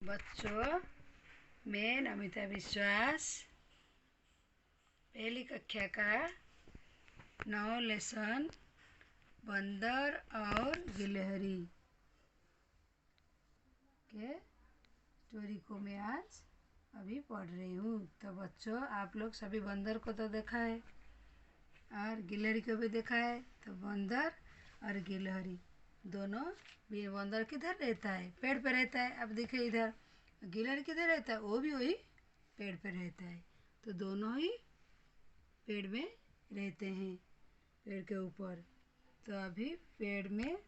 बच्चों, मैं नमिता विश्वास पहली कक्षा का 9 लेसन बंदर और गिलहरी के स्टोरी को मैं आज अभी पढ़ रही हूँ। तो बच्चों, आप लोग सभी बंदर को तो देखा है और गिलहरी को भी देखा है। तो बंदर और गिलहरी दोनों भी, बंदर किधर रहता है? पेड़ पे रहता है। अब देखिए इधर गिलहरी किधर रहता है? वो भी वही पेड़ पे रहता है। तो दोनों ही पेड़ में रहते हैं, पेड़ के ऊपर। तो अभी पेड़ में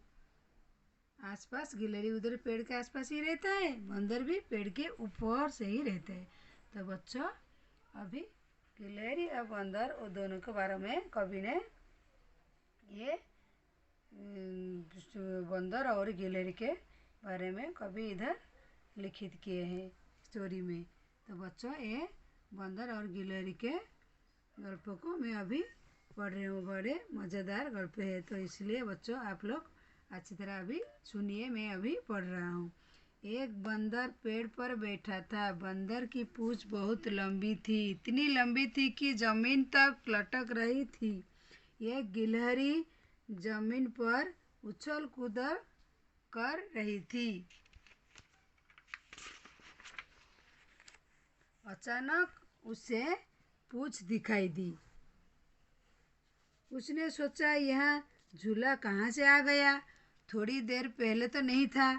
आसपास, गिलहरी उधर पेड़ के आसपास ही रहता है, बंदर भी पेड़ के ऊपर से ही रहता है। तो बच्चों, अभी गिलहरी और बंदर वो दोनों के बारे में कवि ने ये बंदर और गिलहरी के बारे में कवि इधर लिखित किए हैं स्टोरी में। तो बच्चों, ये बंदर और गिलहरी के गल्पों को मैं अभी पढ़ रही हूँ। बड़े मज़ेदार गल्प है, तो इसलिए बच्चों आप लोग अच्छी तरह अभी सुनिए। मैं अभी पढ़ रहा हूँ। एक बंदर पेड़ पर बैठा था। बंदर की पूंछ बहुत लंबी थी, इतनी लंबी थी कि जमीन तक लटक रही थी। एक गिलहरी जमीन पर उछल कूद कर रही थी। अचानक उसे पूंछ दिखाई दी। उसने सोचा, यह झूला कहाँ से आ गया? थोड़ी देर पहले तो नहीं था।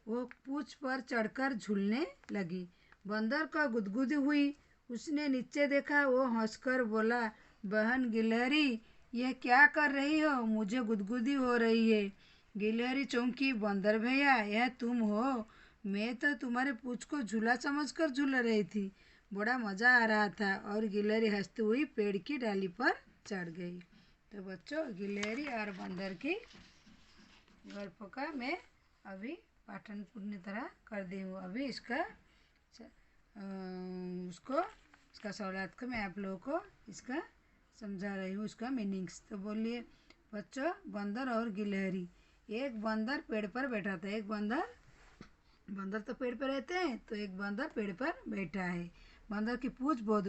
वो पूंछ पर चढ़कर झूलने लगी। बंदर को गुदगुदी हुई। उसने नीचे देखा। वो हंसकर बोला, बहन गिलहरी, यह क्या कर रही हो? मुझे गुदगुदी हो रही है। गिलहरी चौंकी। बंदर भैया, यह तुम हो? मैं तो तुम्हारे पूंछ को झूला समझकर झूल रही थी। बड़ा मज़ा आ रहा था। और गिलहरी हंसती हुई पेड़ की डाली पर चढ़ गई। तो बच्चों, गिलहरी और बंदर की गल्प का मैं अभी पाठन पूर्ण तरह कर दी हूँ। अभी इसका इसका सवालात को मैं आप लोगों को इसका समझा रही हूँ, इसका मीनिंग्स। तो बोलिए बच्चों, बंदर और गिलहरी। एक बंदर पेड़ पर बैठा था। एक बंदर तो पेड़ पर रहते हैं, तो एक बंदर पेड़ पर बैठा है। बंदर की पूंछ बहुत,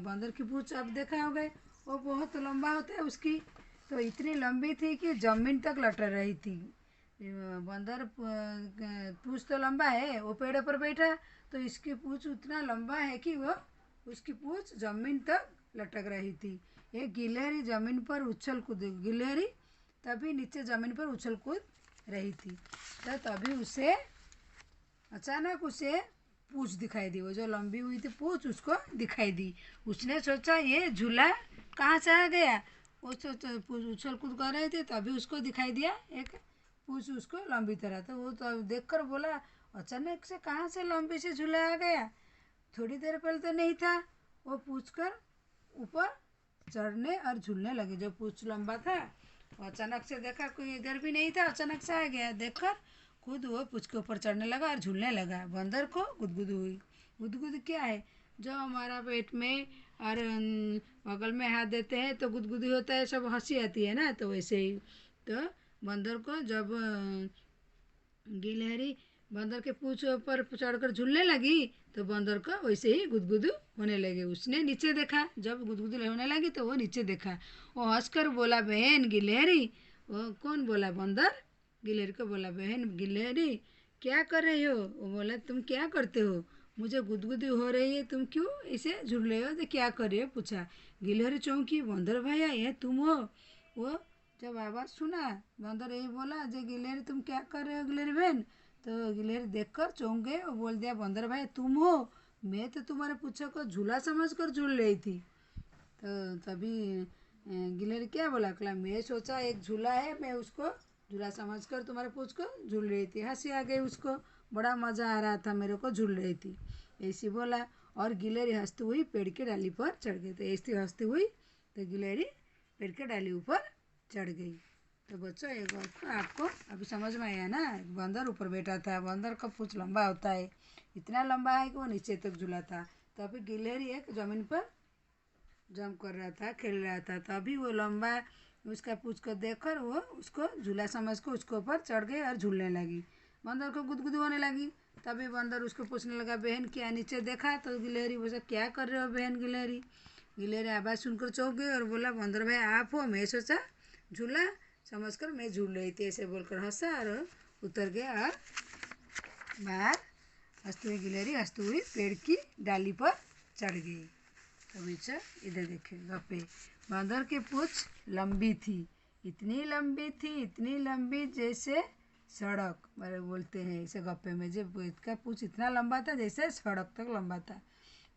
बंदर की पूंछ आप देखा होगा, वो बहुत लंबा होता है उसकी। तो इतनी लंबी थी कि जमीन तक लटक रही थी। बंदर पूंछ तो लंबा है, वो पेड़ पर बैठा, तो इसकी पूंछ उतना लंबा है कि वो, उसकी पूंछ जमीन तक लटक रही थी। एक गिलहरी जमीन पर उछल कूद, गिलहरी तभी नीचे जमीन पर उछल कूद रही थी। तो तभी अचानक उसे पूंछ दिखाई दी। वो जो लंबी हुई थी पूंछ उसको दिखाई दी। उसने सोचा, ये झूला कहाँ से आ गया? वो उछल कूद कर रहे थे, तभी उसको दिखाई दिया एक पूंछ उसको लंबी तरह। तो वो तो देखकर बोला, अचानक से कहाँ से लंबी से झूला आ गया? थोड़ी देर पहले तो नहीं था। वो पूछ कर ऊपर चढ़ने और झूलने लगे। जो पूंछ लंबा था, वो अचानक से देखा कोई इधर भी नहीं था, अचानक से आ गया। देखकर खुद वो पूंछ के ऊपर चढ़ने लगा और झूलने लगा। बंदर को गुदगुदी हुई। गुदगुदी क्या है? जो हमारा पेट में और बगल में हाथ देते हैं तो गुदगुदी होता है, सब हंसी आती है ना, तो वैसे ही। तो बंदर को जब गिलहरी बंदर के पूंछ पर चढ़कर झूलने लगी, तो बंदर को वैसे ही गुदगुदी होने लगे। उसने नीचे देखा। जब गुदगुदी होने लगी तो वो नीचे देखा। वो हंसकर बोला, बहन गिलहरी। वो कौन बोला? बंदर गिलहरी को बोला, बहन गिलहरी, क्या कर रही हो? वो बोला, तुम क्या करते हो? मुझे गुदगुदी हो रही है, तुम क्यों इसे झूल रहे हो? तो क्या कर रही हो? पूछा। गिलहरी चौंकी। बंदर भैया, ये तुम हो? वो जब आवाज़ सुना, बंदर यही बोला, जे गिलहरी तुम क्या कर रहे हो गिलहरी बहन? तो गिलहरी देखकर चौंक गए और बोल दिया, बंदर भाई तुम हो? मैं तो तुम्हारे पूछे को झूला समझकर झूल रही थी। तो तभी गिलहरी क्या बोला? कहला, मैं सोचा एक झूला है, मैं उसको झूला समझकर तुम्हारे पूछ को झूल रही थी। हंसी आ गई उसको, बड़ा मज़ा आ रहा था, मेरे को झूल रही थी, ऐसी बोला। और गिलहरी हंसती हुई पेड़ की डाली पर चढ़ गई। तो ऐसी हंसती हुई तो गिलहरी पेड़ की डाली ऊपर चढ़ गई। तो बच्चों, एक बात आपको अभी समझ में आया ना? बंदर ऊपर बैठा था। बंदर का पूंछ लंबा होता है, इतना लंबा है कि वो नीचे तक झूला था। तो अभी गिलहरी एक जमीन पर जंप कर रहा था, खेल रहा था। तभी वो लंबा उसका पूंछ को देखकर वो उसको झूला समझ कर उसके ऊपर चढ़ गई और झूलने लगी। बंदर को गुदगुदी होने लगी। तभी बंदर उसको पूछने लगा बहन क्या नीचे देखा, तो गिलहरी बोला क्या कर रहे हो बहन गिलहरी। गिलहरी आवाज़ सुनकर चौंक गई और बोला बंदर भाई आप हो, मैं सोचा झूला समझकर मैं झूल रही थी, ऐसे बोलकर हंसा और उतर गया और बाहर हंसते हुए गिलहरी हंसते हुए पेड़ की डाली पर चढ़ गई। तभी इधर देखे गप्पे। बंदर की पूंछ लंबी थी, इतनी लंबी थी, इतनी लंबी जैसे सड़क, मेरे बोलते हैं इसे गप्पे में, जब इसका पूंछ इतना लंबा था जैसे सड़क तक लंबा था।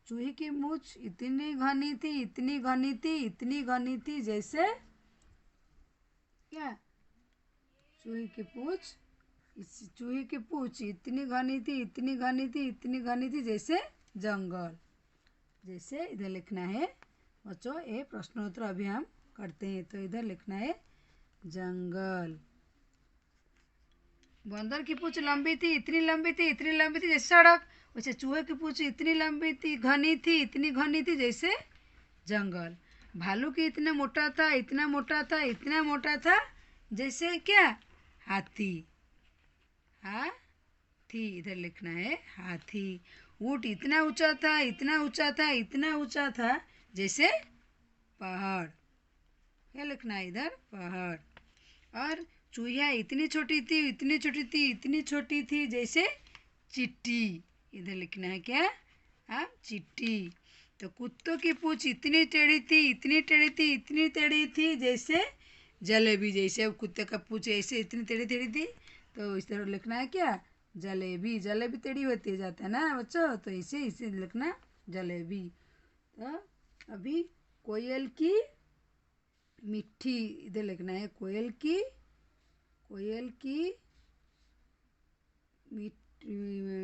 चूहे की मूंछ इतनी घनी थी, इतनी घनी थी, इतनी घनी थी जैसे क्या, चूहे की पूंछ, चूहे की पूंछ इतनी घनी थी, इतनी घनी थी, इतनी घनी थी जैसे जंगल। जैसे इधर लिखना है बच्चों, ये प्रश्नोत्तर अभी हम करते हैं, तो इधर लिखना है जंगल। बंदर की पूंछ लंबी थी, इतनी लंबी थी, इतनी लंबी थी जैसे सड़क, वैसे चूहे की पूंछ इतनी लंबी थी, घनी थी, इतनी घनी थी जैसे जंगल। भालू की इतना मोटा था, इतना मोटा था, इतना मोटा था जैसे क्या, हाथी। हाथी इधर लिखना है हाथी। ऊँट इतना ऊंचा था, इतना ऊंचा था, इतना ऊंचा था जैसे पहाड़। क्या लिखना है इधर, पहाड़। और चूहिया इतनी छोटी थी, इतनी छोटी थी, इतनी छोटी थी जैसे चिट्टी। इधर लिखना है क्या, चिट्टी। तो कुत्तों की पूंछ इतनी टेढ़ी थी, इतनी टेढ़ी थी, इतनी टेढ़ी थी जैसे जलेबी। जैसे अब कुत्ते का पूंछ ऐसे इतनी टेढ़ी टेढ़ी थी, तो इस तरह लिखना है क्या, जलेबी। जलेबी टेढ़ी होती जाता है ना बच्चों, तो इसे लिखना जलेबी। तो अभी कोयल की मिट्टी, इधर लिखना है कोयल की, कोयल की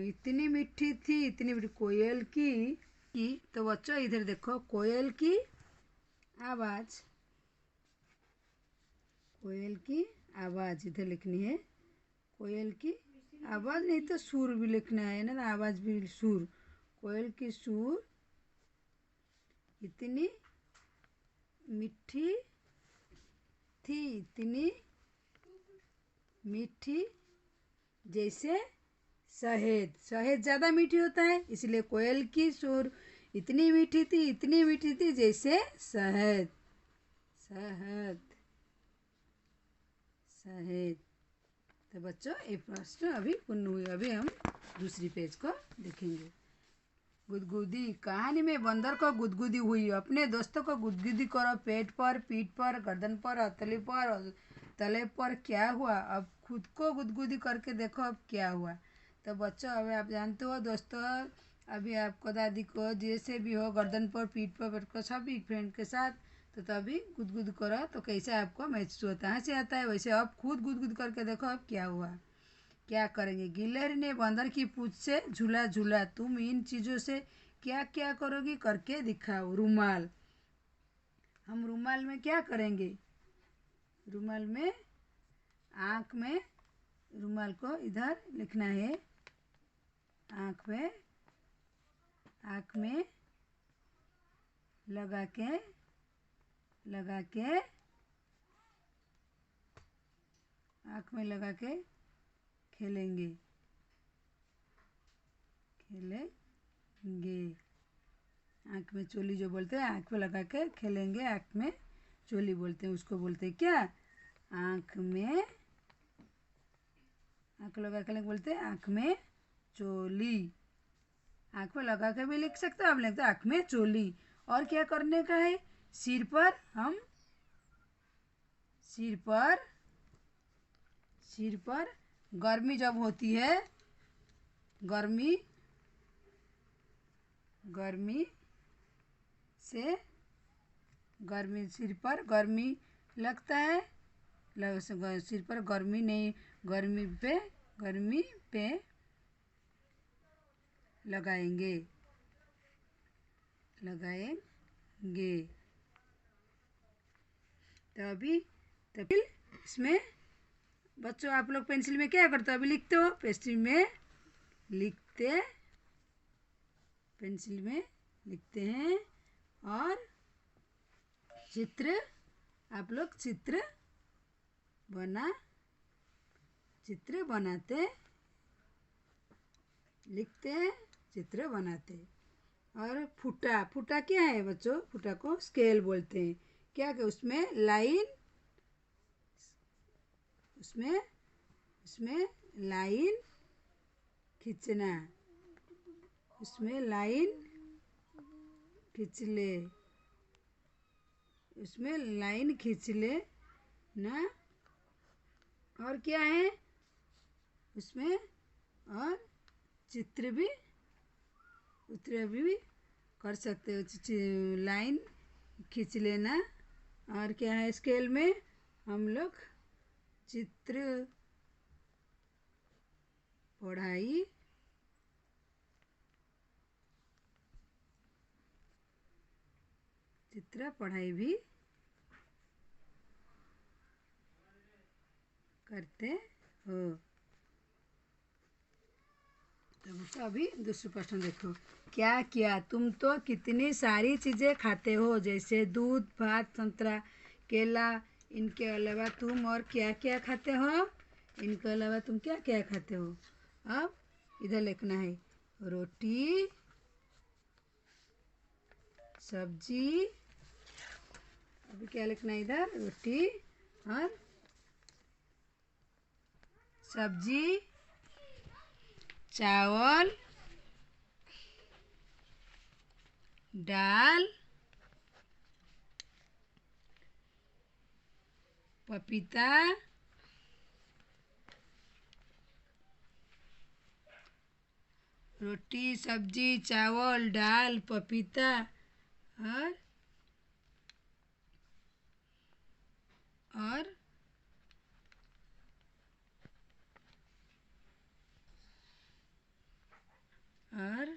इतनी मीठी थी, इतनी मीठी कोयल की। तो बच्चों इधर देखो कोयल की आवाज़, कोयल की आवाज़ इधर लिखनी है। कोयल की आवाज़ नहीं तो सुर भी लिखना है ना, आवाज़ भी सुर। कोयल की सुर इतनी मीठी थी, इतनी मीठी जैसे शहद। शहद ज़्यादा मीठी होता है, इसलिए कोयल की सुर इतनी मीठी थी, इतनी मीठी थी जैसे शहद। शहद, शहद। तो बच्चों ये प्रश्न अभी पूर्ण हुए। अभी हम दूसरी पेज को देखेंगे। गुदगुदी। कहानी में बंदर को गुदगुदी हुई। अपने दोस्तों को गुदगुदी करो, पेट पर, पीठ पर, गर्दन पर, हथेली पर और तले पर। क्या हुआ, अब खुद को गुदगुदी करके देखो अब क्या हुआ। तो बच्चों अभी आप जानते हो दोस्तों, अभी आपको दादी को जैसे भी हो गर्दन पर, पीठ पर, पेट पर, सभी फ्रेंड के साथ, तो तभी गुदगुद करो तो कैसे आपको महसूस होता है, हंसी आता है। वैसे अब खुद गुदगुद करके देखो अब क्या हुआ। क्या करेंगे, गिलहरी ने बंदर की पूंछ से झूला झूला, तुम इन चीज़ों से क्या क्या करोगी, करके दिखाओ। रुमाल, हम रुमाल में क्या करेंगे, रुमाल में आँख में, रुमाल को इधर लिखना है आँख में, आँख में लगा के, लगा के, आँख में लगा के खेलेंगे, खेलेंगे। आँख में चोली जो बोलते हैं, आँख में लगा के खेलेंगे, आँख में चोली बोलते हैं, उसको बोलते हैं क्या, आँख में, आँख लगा के बोलते हैं आँख में चोली। आँख में लगा के भी लिख सकते हो आप, लिखते आँख में चोली। और क्या करने का है, सिर पर, हम सिर पर, सिर पर गर्मी जब होती है, गर्मी, गर्मी से, गर्मी सिर पर गर्मी लगता है, सिर पर गर्मी नहीं, गर्मी पे लगाएंगे, लगाएंगे। तो अभी तो फिर इसमें बच्चों आप लोग पेंसिल में क्या करते हो, अभी लिखते हो, पेंसिल में लिखते, पेंसिल में लिखते हैं और चित्र, आप लोग चित्र बनाते लिखते हैं, चित्र बनाते हैं। और फुटा, फुटा क्या है बच्चों? फुटा को स्केल बोलते हैं। क्या कि उसमें लाइन, उसमें उसमें लाइन खींचना, उसमें लाइन खींच ले, उसमें लाइन खींच ले ना। और क्या है उसमें? और चित्र भी, उतर भी कर सकते हो, लाइन खींच लेना। और क्या है स्केल में? हम लोग चित्र पढ़ाई चित्र पढ़ाई भी करते हो। तो अभी दूसरा प्रश्न देखो। क्या किया? तुम तो कितनी सारी चीज़ें खाते हो, जैसे दूध, भात, संतरा, केला। इनके अलावा तुम और क्या क्या खाते हो? इनके अलावा तुम क्या क्या खाते हो? अब इधर लिखना है रोटी, सब्जी। अभी क्या लिखना है इधर? रोटी और सब्जी, चावल, दाल, पपीता, रोटी, सब्जी, चावल, दाल, पपीता और और और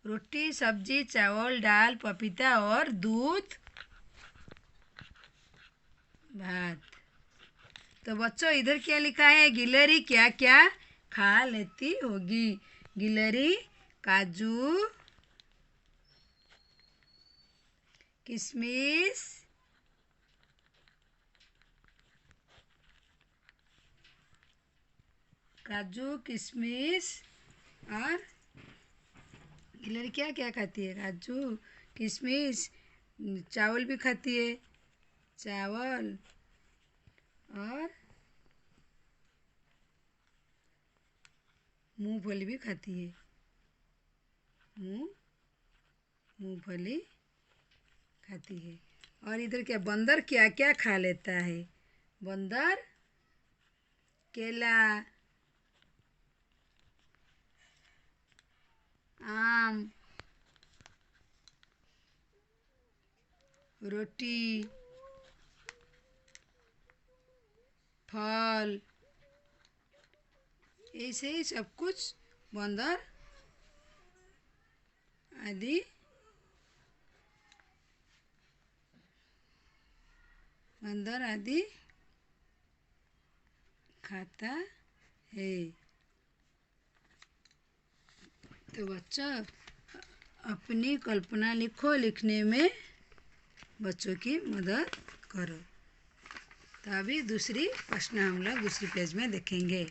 रोटी, सब्जी, चावल, दाल, पपीता और दूध, भात। तो बच्चों इधर क्या लिखा है? गिलहरी क्या क्या खा लेती होगी? गिलहरी काजू, किशमिश, काजू, किशमिश। और गिलहरी क्या क्या खाती है? काजू, किशमिश, चावल भी खाती है, चावल। और मूंगफली भी खाती है, मूंगफली खाती है। और इधर क्या बंदर क्या क्या खा लेता है? बंदर केला, आम, रोटी, फल, ऐसे ही सब कुछ बंदर आदि बंदर आदि खाता है। तो बच्चों अपनी कल्पना लिखो, लिखने में बच्चों की मदद करो। तो अभी दूसरी प्रश्न हम लोग दूसरी पेज में देखेंगे।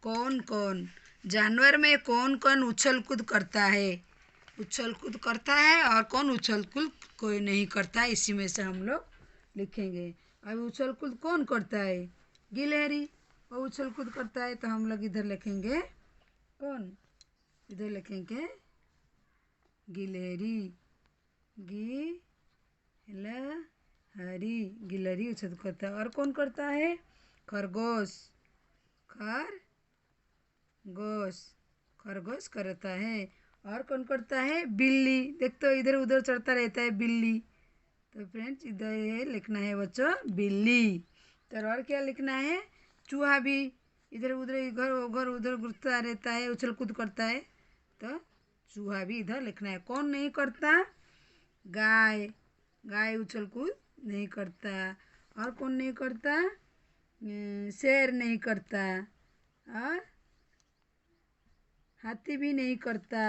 कौन कौन जानवर में कौन कौन उछल कूद करता है? उछल कूद करता है और कौन उछल कूद कोई नहीं करता है, इसी में से हम लोग लिखेंगे। अब उछल कूद कौन करता है? गिलहरी, वो उछल कूद करता है। तो हम लोग इधर लिखेंगे कौन? इधर लिखेंगे गिलहरी, गिलहरी, गिलहरी उछल करता है। और कौन करता है? खरगोश, खरगोश, खरगोश करता है। और कौन करता है? बिल्ली। देख तो इधर उधर चढ़ता रहता है बिल्ली। तो फ्रेंड्स इधर ये लिखना है बच्चों बिल्ली। तो और क्या लिखना है? चूहा भी इधर उधर इधर उधर घूमता रहता है, उछल कूद करता है। तो चूहा भी इधर लिखना है। कौन नहीं करता? गाय, गाय उछल कूद नहीं करता। और कौन नहीं करता? शेर नहीं करता। और हाथी भी नहीं करता,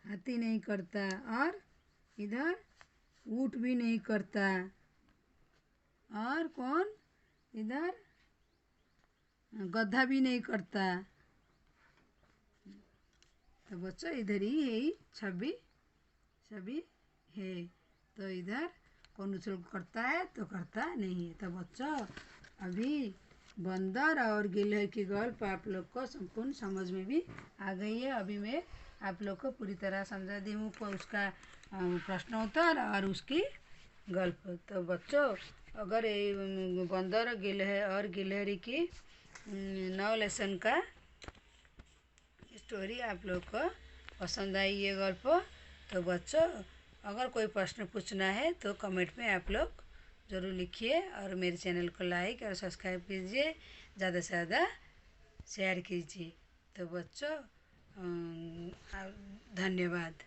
हाथी नहीं करता। और इधर ऊँट भी नहीं करता। और कौन इधर गधा भी नहीं करता। तो बच्चों इधर ही है छवि छवि है। तो इधर कौन उछल करता है तो करता नहीं है। तो बच्चों अभी बंदर और गिलहरी की गल्प आप लोग को संपूर्ण समझ में भी आ गई है। अभी मैं आप लोग को पूरी तरह समझा दी हूँ उसका प्रश्नोत्तर और उसकी गल्प। तो बच्चों अगर ये बंदर और गिलहरी की 9 लेसन का स्टोरी आप लोग को पसंद आई ये गल्प, तो बच्चों अगर कोई प्रश्न पूछना है तो कमेंट में आप लोग ज़रूर लिखिए और मेरे चैनल को लाइक और सब्सक्राइब कीजिए, ज़्यादा से ज़्यादा शेयर कीजिए। तो बच्चों धन्यवाद।